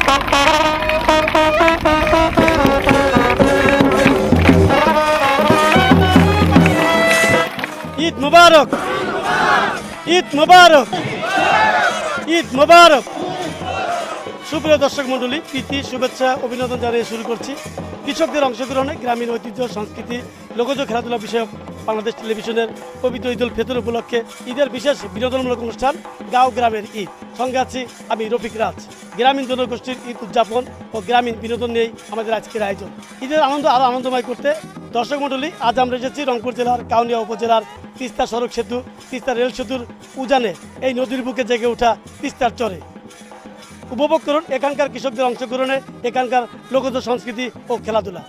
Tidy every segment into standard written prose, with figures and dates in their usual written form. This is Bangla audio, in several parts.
ঈদ মুবারক, ঈদ মুবারক, ঈদ মুবারক। সুপ্রিয় দর্শক মণ্ডলী, প্রীতি শুভেচ্ছা অভিনন্দন জানিয়ে শুরু করছি কৃষকদের অংশগ্রহণে গ্রামীণ ঐতিহ্য সংস্কৃতি লোকজ খেলাধুলা বিষয়ক বাংলাদেশ টেলিভিশনের পবিত্র ঈদ উল ফিতর উপলক্ষে ঈদের বিশেষ বিনোদনমূলক অনুষ্ঠান গাঁও গ্রামের ঈদ। সঙ্গে আছি আমি রফিক রাজ। গ্রামীণ জনগোষ্ঠীর ঈদ উদযাপন ও গ্রামীণ বিনোদন নিয়েই আমাদের আজকের আয়োজন। ঈদের আনন্দ আরও আনন্দময় করতে দর্শক মণ্ডলী, আজ আমরা এসেছি রংপুর জেলার কাউনিয়া উপজেলার তিস্তা সড়ক সেতু, তিস্তা রেল সেতুর উজানে এই নদীর বুকে জেগে ওঠা তিস্তার চরে। উপভোগ করুন এখানকার কৃষকদের অংশগ্রহণে এখানকার লোকজ সংস্কৃতি ও খেলাধুলা।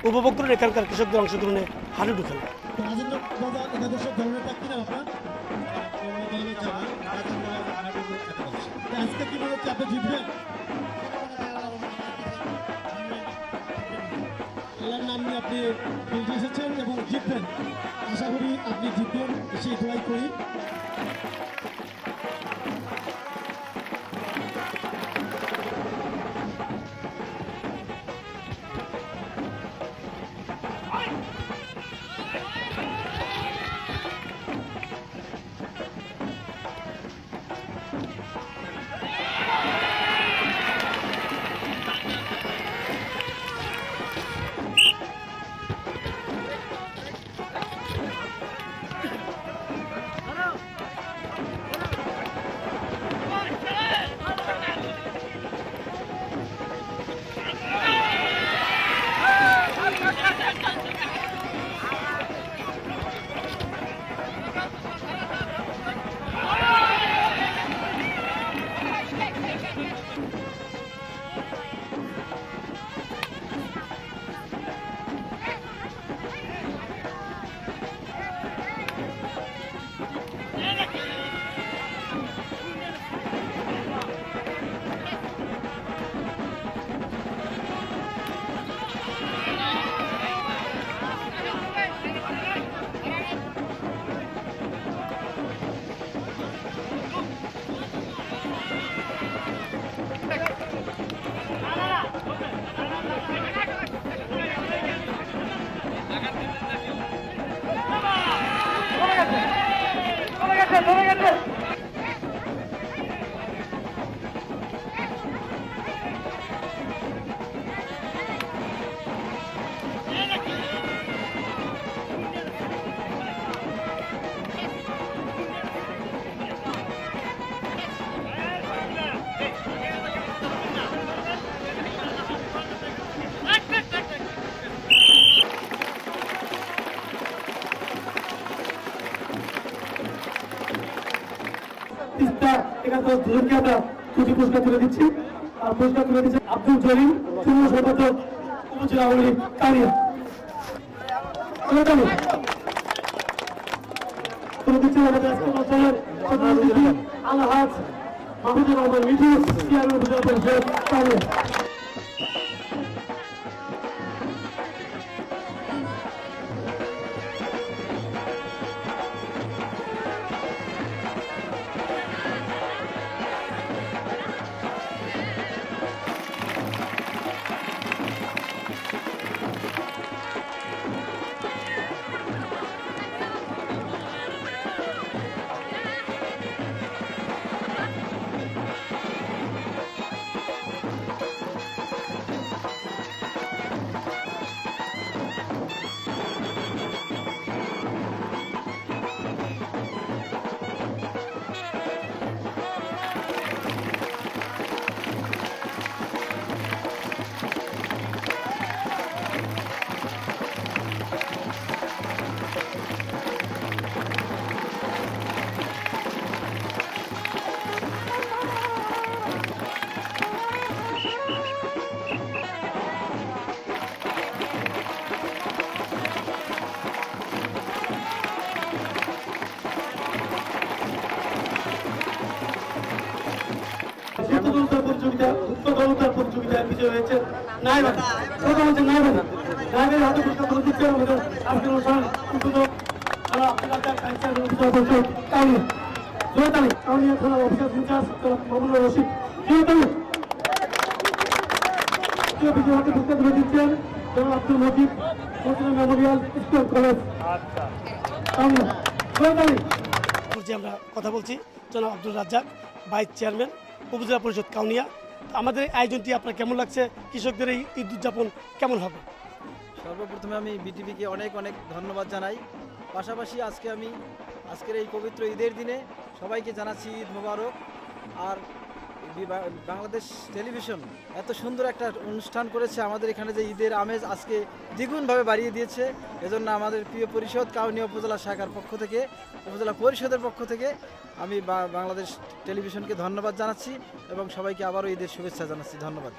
উপভোগ করুন এখানকার কৃষকদের অংশগ্রহণে হাডুডু খেলা। আপনি ফিল্ডে এসেছেন এবং জিতবেন, আশা করি আপনি জিতবেন, সেই দোয়াই করি। একটা এখানে দুজনকে আমরা খুশি পুরস্কার তুলে দিচ্ছি। আর পুরস্কার তুলে দিচ্ছেন আব্দুল জলিল, যুগ্ম সম্পাদক, উপজেলা আওয়ামী লীগ কালিয়া। তুলে দিচ্ছেন আমাদের আজকের অনুষ্ঠানের প্রধান অতিথি আলহাজ মাহমুদুর রহমান মিঠু, চেয়ারম্যান উপজেলা পরিষদ কালিয়া। প্রতিযোগিতায় বিজয় হয়েছে নাইবা। প্রথম হচ্ছে নাইবা, নাইবের হাতে পুরস্কার তুলে দিচ্ছে আমাদের আজকের অনুষ্ঠান উদ্বোধক কাউনিয়া থানা অফিসার ইনচার্জ মামুনুর রশিদ। বিজয় হাতে পুরস্কার তুলে দিচ্ছেন জনাব Abdul Majid, Madina memorial school college Kaunia. আমরা কথা বলছি জনাব আব্দুল রাজ্জাক, ভাইস চেয়ারম্যান, উপজেলা পরিষদ কাউনিয়া। আমাদের আয়োজনটি আপনার কেমন লাগছে? কৃষকদের এই ঈদ উদযাপন কেমন হবে? সর্বপ্রথমে আমি বিটিভিকে অনেক অনেক ধন্যবাদ জানাই। পাশাপাশি আজকের এই পবিত্র ঈদের দিনে সবাইকে জানাচ্ছি ঈদ মোবারক। আর বাংলাদেশ টেলিভিশন এত সুন্দর একটা অনুষ্ঠান করেছে, আমাদের এখানে যে ঈদের আমেজ আজকে দ্বিগুণভাবে বাড়িয়ে দিয়েছে। এজন্য আমাদের প্রিয় পরিষদ কাউনিয়া উপজেলা শাখার পক্ষ থেকে, উপজেলা পরিষদের পক্ষ থেকে আমি বাংলাদেশ টেলিভিশনকে ধন্যবাদ জানাচ্ছি এবং সবাইকে আবারও ঈদের শুভেচ্ছা জানাচ্ছি। ধন্যবাদ।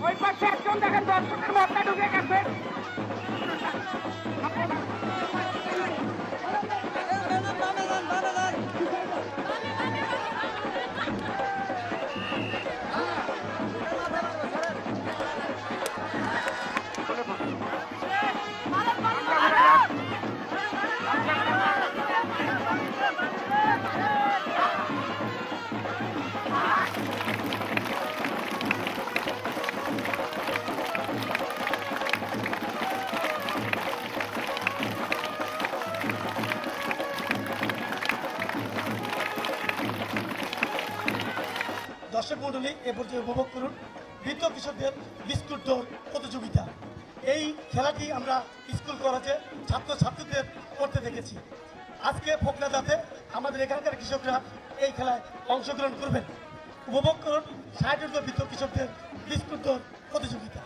ওই পাশে একজন দেখেন দর্শকের মধ্যে ঢুকে গেছে। দর্শক মন্ডলী, এ পর্যায়ে উপভোগ করুন বৃদ্ধ কিশোরদের বিস্কুট দৌড় প্রতিযোগিতা। এই খেলাটি আমরা স্কুল কলেজে ছাত্রছাত্রীদের করতে দেখেছি। আজকে ফোকনাদাতে আমাদের এখানকার কৃষকরা এই খেলায় অংশগ্রহণ করবেন। উপভোগ করুন 60 বৃদ্ধ কৃষকদের বিস্কুট দৌড় প্রতিযোগিতা।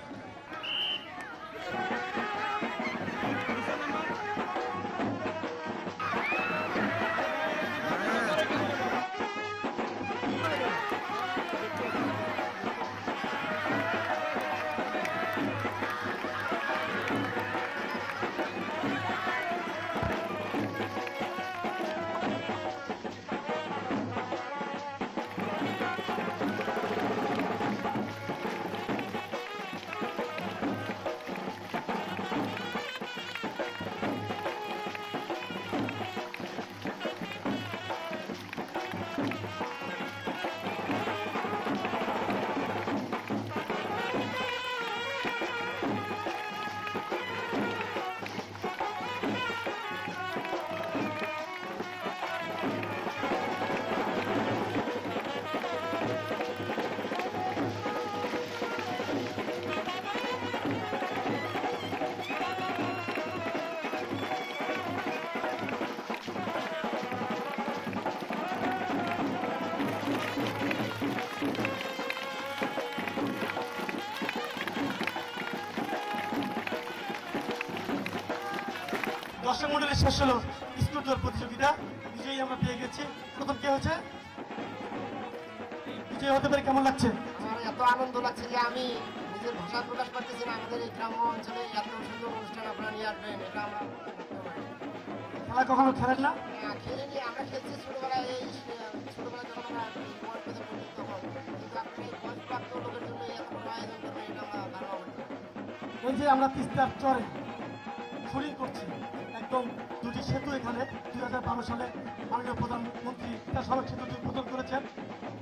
দর্শক মন্ডলী শেষ হলো স্কুল দৌড় প্রতিযোগিতা। বিজয়ী আমরা পেয়ে গেছি। প্রথম কে হয়েছে? বিজয়ী হতে পারে কেমন লাগছে? আমার এত আনন্দ লাগছে যে আমি নিজের ভাষা প্রকাশ করতেছি না। আমাদের এই গ্রাম্য অঞ্চলে এত সুন্দর অনুষ্ঠান আপনারা নিয়ে আসবেন, এটা আমরা খেলা কখনো খেলেন না? খেলিনি। আমরা খেলছি ছোটবেলায়, এই ছোটবেলায় যখন আমরা বয়স পেতে পড়ি তখন, কিন্তু আপনি এই বয়সপ্রাপ্ত লোকের জন্য এত বড় আয়োজন করবেন, এটা আমরা ধারণা করতে পারি। এই যে আমরা তিস্তার চরে শুটিং করছি, একদম দুটি সেতু এখানে 2012 সালে মাননীয় প্রধানমন্ত্রী তিস্তা সড়ক সেতু উদ্বোধন করেছেন।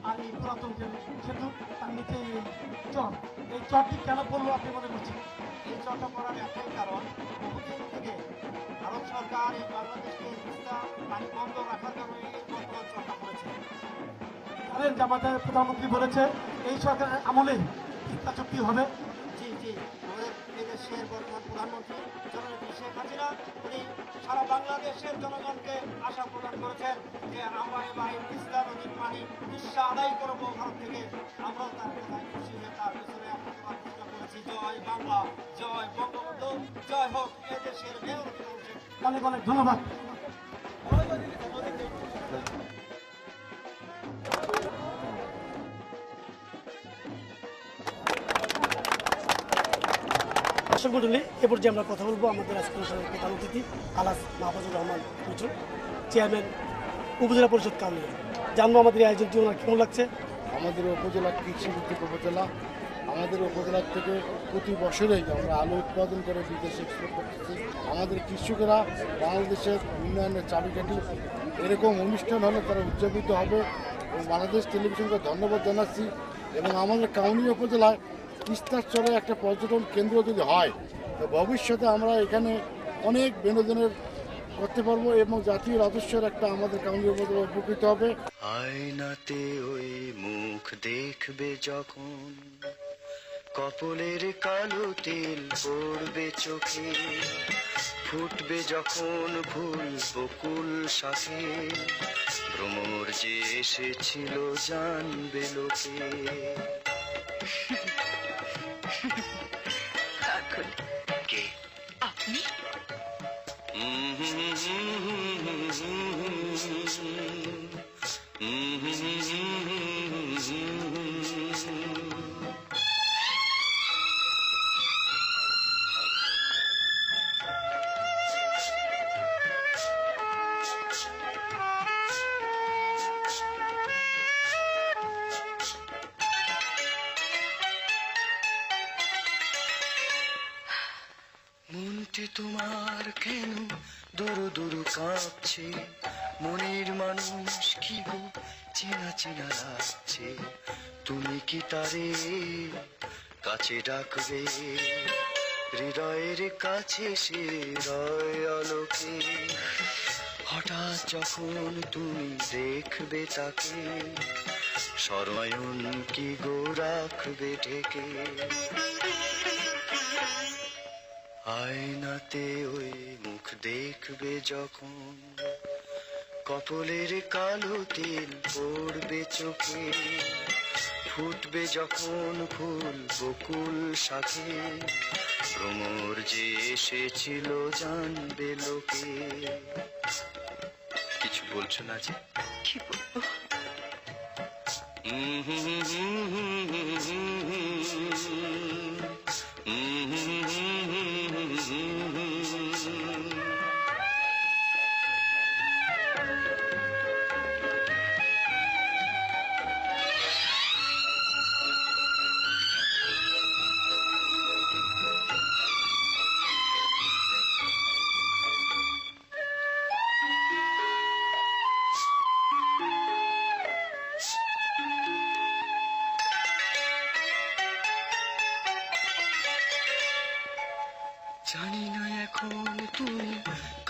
আর এই পুরাতন যে সেতু তার নিচে এই চর, এই চরটি কেন বললো আপনি মনে করছেন? এই চর্চা করার একটাই কারণ, বহুদিন থেকে ভারত সরকার এই বাংলাদেশকে তিস্তা পানি বন্ধ রাখার কারণে এই চর্চা করেছে। জানেন যে আমাদের প্রধানমন্ত্রী বলেছে এই সরকারের আমলেই তিস্তা চুক্তি হবে। জি জি, আমাদের এদেশের বর্তমান প্রধানমন্ত্রী জননেত্রী শেখ হাসিনা, উনি সারা বাংলাদেশের জনগণকে আশা প্রদান করেছেন যে আমরা এবার এই তিস্তা নদীর পানি নিঃস্বা আদায় করবো ভারত থেকে। আমরাও তার কথায় খুশি হয়ে তার পিছনে আমরা ঘোষণা করেছি, জয় বাংলা, জয় বঙ্গবন্ধু, জয় হোক এদেশের মেয়রী মানুষের। অনেক অনেক ধন্যবাদ। দর্শক মন্ডলী, এ পর্যায়ে আমরা কথা বলবো আমাদের আজকের অনুষ্ঠানের প্রধান অতিথি আলাস মাহফুজুর রহমান মিঠু, চেয়ারম্যান উপজেলা পরিষদ কাউনিয়া। জানবো আমাদের এই আয়োজনটি ওনার কেমন লাগছে। আমাদের উপজেলা কৃষিভিত্তিক উপজেলা। আমাদের উপজেলার থেকে প্রতি বছরেই আমরা আলু উৎপাদন করে বিদেশে এক্সপোর্ট করতেছি। আমাদের কৃষকেরা বাংলাদেশের উন্নয়নের চাবিকাঠি। এরকম অনুষ্ঠান হলে তারা উদযাপিত হবে এবং বাংলাদেশ টেলিভিশনকে ধন্যবাদ জানাচ্ছি। এবং আমাদের কাউনিয়া উপজেলায় তিস্তার চরে একটা পর্যটন কেন্দ্র যদি হয়, তো ভবিষ্যতে আমরা এখানে অনেক বিনোদনের করতে পারবো এবং জাতীয় রাজস্বের একটা আমাদের কাউনিয়া উপজেলা উপকৃত হবে। আয়নাতে ওই মুখ দেখবে যখন, কপলের কালো তিল পড়বে চোখে, ফুটবে যখন ফুল বকুল শাখে, ভ্রমর যে এসেছিল জানবে লোকে। কে আপনি? মনটি তোমার কেন দুরু দুরু কাঁপছে, মনের মানুষ কি গো চেনা চেনা লাগছে, তুমি কি তারে কাছে ডাকবে, হৃদয়ের কাছে সে রয় আলোকে, হঠাৎ যখন তুমি দেখবে তাকে, সরয়ন কি গো রাখবে ঢেকে। আয়নাতে ওই মুখ দেখবে যখন, কপলের কালো তিল পড়বে চোখে, ফুটবে যখন ফুল বকুল শাখে, ভ্রমর যে এসেছিল জানবে লোকে। কিছু বলছো না যে? কি বলবো? জানি না এখন তুমি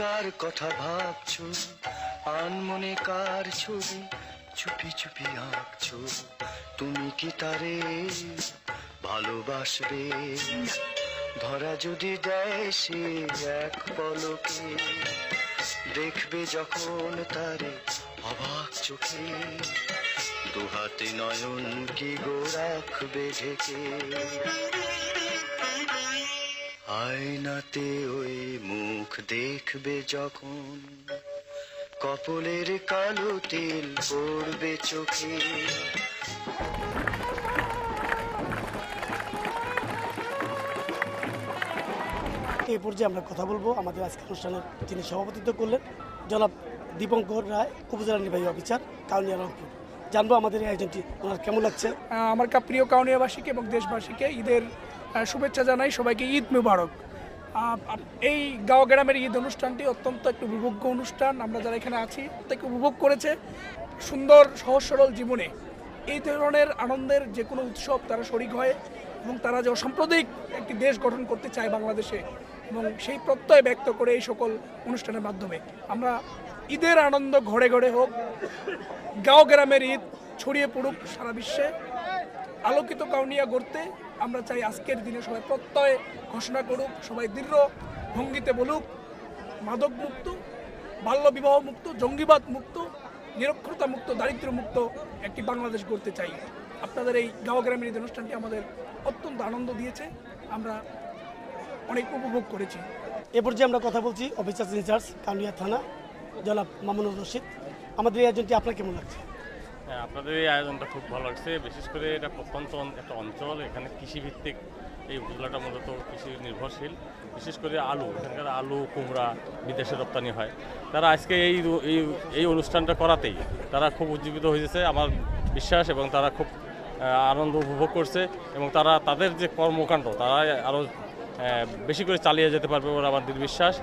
কার কথা ভাবছো, আনমনে কার ছবি চুপি চুপি আঁকছো, তুমি কি তারে ভালোবাসবে, ধরা যদি দেয় সে এক পলকে, দেখবে যখন তারে অবাক চোখে, দুহাতে নয়ন কি গো রাখবে ঢেকে। আয়নাতে ওই মুখ দেখবে যখন, কপলের কালো তেল পড়বে চোখে। এই পর্যায়ে আমরা কথা বলবো আমাদের আজকের অনুষ্ঠানের যিনি সভাপতিত্ব করলেন জনাব দীপঙ্কর রায়, উপজেলা নির্বাহী অফিসার, কাউনিয়া রংপুর। জানবো আমাদের এই আয়োজনটি ওনার কেমন লাগছে। আমার প্রিয় কাউনিয়াবাসীকে এবং দেশবাসীকে ঈদের শুভেচ্ছা জানাই, সবাইকে ঈদ মুবারক। এই গাঁও গ্রামের ঈদ অনুষ্ঠানটি অত্যন্ত একটু উপভোগ্য অনুষ্ঠান। আমরা যারা এখানে আছি তাকে উপভোগ করেছে সুন্দর সহজ সরল জীবনে এই ধরনের আনন্দের যে কোনো উৎসব তারা শরিক হয় এবং তারা যে অসাম্প্রদায়িক একটি দেশ গঠন করতে চায় বাংলাদেশে, এবং সেই প্রত্যয় ব্যক্ত করে এই সকল অনুষ্ঠানের মাধ্যমে আমরা ঈদের আনন্দ ঘরে ঘরে হোক, গাঁও গ্রামের ঈদ ছড়িয়ে পড়ুক সারা বিশ্বে। আলোকিত কাউনিয়া গড়তে আমরা চাই আজকের দিনে সবাই প্রত্যয় ঘোষণা করুক, সবাই দৃঢ় ভঙ্গিতে বলুক মাদক মুক্ত, বাল্য বিবাহ মুক্ত, জঙ্গিবাদ মুক্ত, নিরক্ষরতা মুক্ত, দারিদ্র্য মুক্ত একটি বাংলাদেশ গড়তে চাই। আপনাদের এই গাঁও গ্রামের ঈদ অনুষ্ঠানটি আমাদের অত্যন্ত আনন্দ দিয়েছে, আমরা অনেক উপভোগ করেছি। এ পর্যায়ে আমরা কথা বলছি অফিসার ইনচার্জ কাউনিয়া থানা জনাব মামুনুর রশিদ। আমাদের এই আয়োজনটি আপনার কেমন লাগছে? হ্যাঁ, আপনাদের এই আয়োজনটা খুব ভালো লাগছে। বিশেষ করে এটা প্রত্যন্ত একটা অঞ্চল, এখানে কৃষিভিত্তিক এই উপজেলাটা মূলত কৃষি নির্ভরশীল। বিশেষ করে আলু, এখানকার আলু কুমড়া বিদেশে রপ্তানি হয়। তারা আজকে এই অনুষ্ঠানটা করাতেই তারা খুব উজ্জীবিত হয়েছে আমার বিশ্বাস, এবং তারা খুব আনন্দ উপভোগ করছে, এবং তারা তাদের যে কর্মকাণ্ড তারা আরও বেশি করে চালিয়ে যেতে পারবে বলে আমার দৃঢ় বিশ্বাস।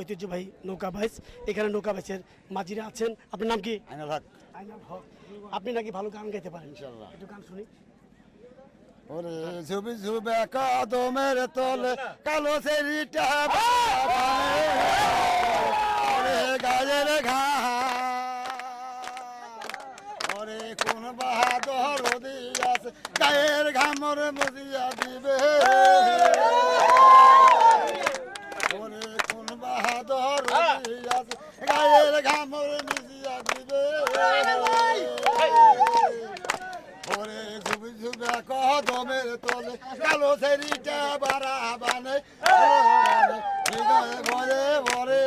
ঐতিহ্যবাহী নৌকা বাইচ। এখানে নৌকা বাইচের মাঝিরা আছেন। আপনার নাম কি? আইনাল হক। আইনাল হক। আপনি নাকি ভালো গান গাইতে পারেন? ইনশাআল্লাহ। একটু গান শুনি। ওরে ঝুবি ঝুবে কদমের তলে কালো সেরিটা ওরে গায়ের ঘা ওরে কোন বাহাদুর দিয়াছে গায়ের ঘামর মুজিয়া দিবে ওরে কোন বাহাদুর দিয়াছে গায়ের ঘামর মুজিয়া দিবে ওরে ঝুবি ঝুবে কদমের তলে কালো সেরিটা বাড়া বানে ভরে ভরে।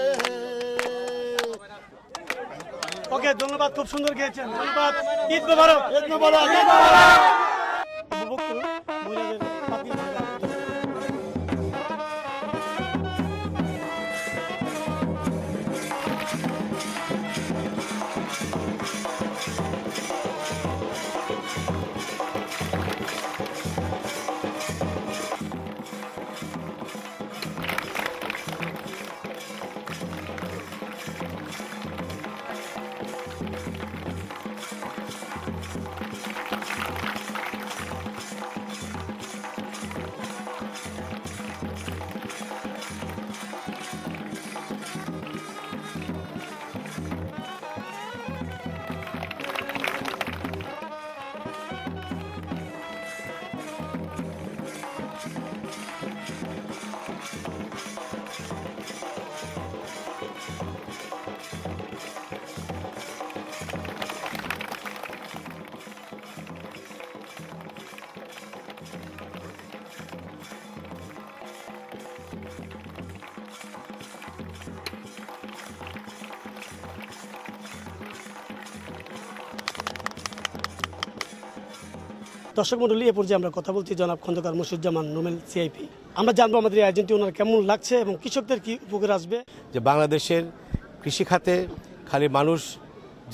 ওকে, ধন্যবাদ, খুব সুন্দর গেয়েছেন, ধন্যবাদ। ঈদ মোবারক। ঈদ মোবারক। উপভোগ করুন মহিলাদের পাতিল ভাঙা। দর্শক মণ্ডলী, এ পর্যায়ে আমরা কথা বলছি জনাব খন্দকার মুর্শিদুজ্জামান নোমেল, সিআইপি। আমরা জানবো আমাদের এই আয়োজনটি ওনার কেমন লাগছে এবং কৃষকদের কি উপকার আসবে। যে বাংলাদেশের কৃষিখাতে খালি মানুষ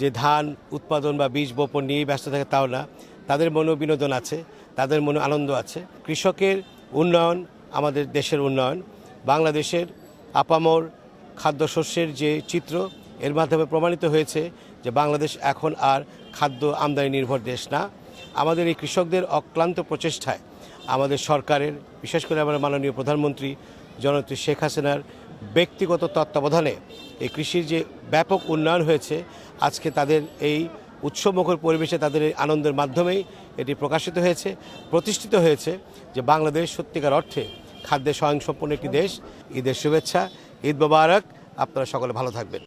যে ধান উৎপাদন বা বীজ বপন নিয়েই ব্যস্ত থাকে তাও না, তাদের মনেও বিনোদন আছে, তাদের মনে আনন্দ আছে। কৃষকের উন্নয়ন আমাদের দেশের উন্নয়ন। বাংলাদেশের আপামর খাদ্যশস্যের যে চিত্র, এর মাধ্যমে প্রমাণিত হয়েছে যে বাংলাদেশ এখন আর খাদ্য আমদানি নির্ভর দেশ না। আমাদের এই কৃষকদের অক্লান্ত প্রচেষ্টায় আমাদের সরকারের, বিশেষ করে আমার মাননীয় প্রধানমন্ত্রী জননেত্রী শেখ হাসিনার ব্যক্তিগত তত্ত্বাবধানে এই কৃষির যে ব্যাপক উন্নয়ন হয়েছে, আজকে তাদের এই উৎসবমুখর পরিবেশে তাদের এই আনন্দের মাধ্যমেই এটি প্রকাশিত হয়েছে, প্রতিষ্ঠিত হয়েছে যে বাংলাদেশ সত্যিকার অর্থে খাদ্যে স্বয়ংসম্পূর্ণ একটি দেশ। ঈদের শুভেচ্ছা, ঈদ মোবারক। আপনারা সকলে ভালো থাকবেন।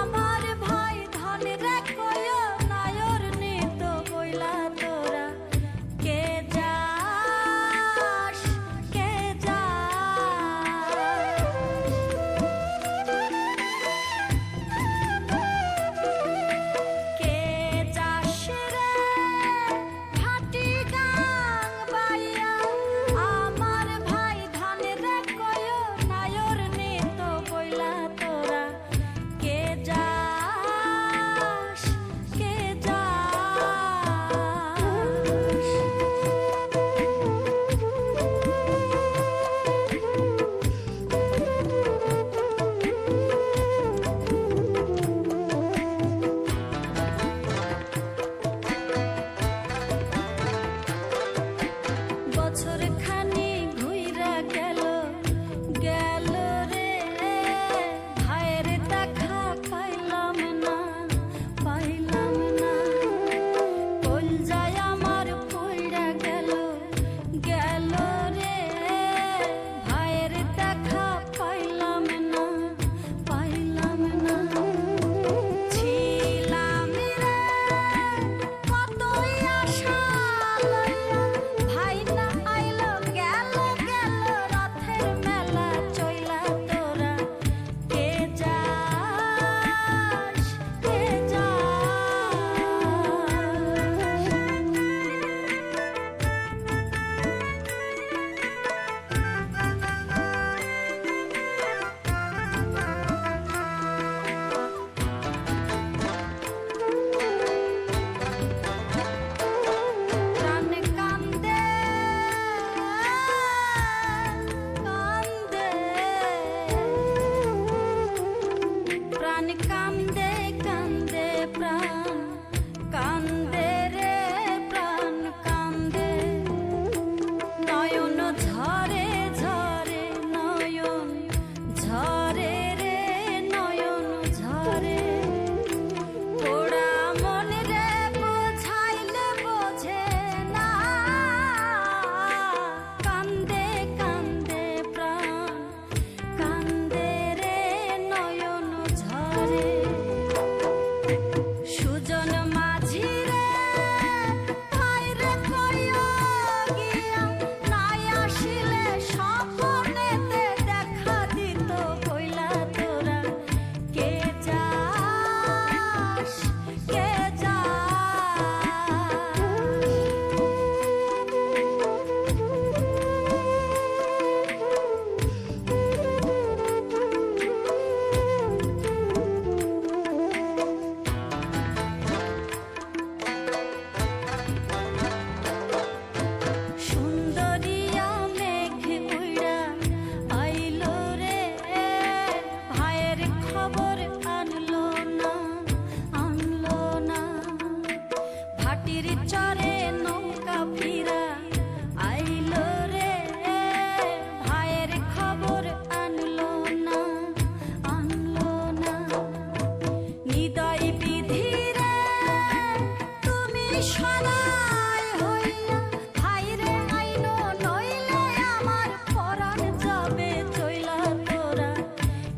আমার সদাই হইয়া হাইরে আইনো নইলে আমার পরাণ যাবে চইলা তোরা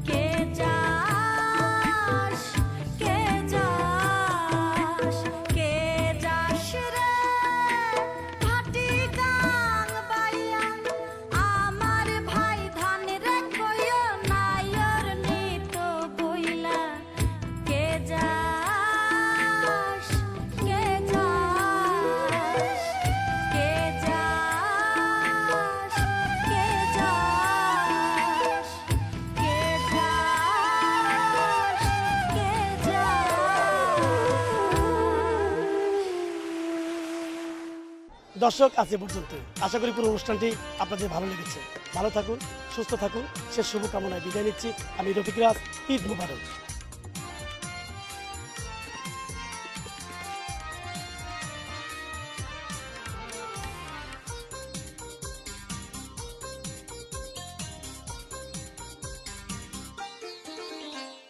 কে যাস কে যাস কে যাস রে ভাটি গাং বাইয়া আমার ভাই ধান রে কইও নাইর নিত বইলা কে যাস কে যাস কে যাস কে যাস কে যাস দর্শক আজ এ পর্যন্ত। আশা করি পুরো অনুষ্ঠানটি আপনাদের ভালো লেগেছে। ভালো থাকুন, সুস্থ থাকুন, সে শুভকামনায় বিদায় নিচ্ছি। আমি রফিক রাজ। ঈদ মুবারক।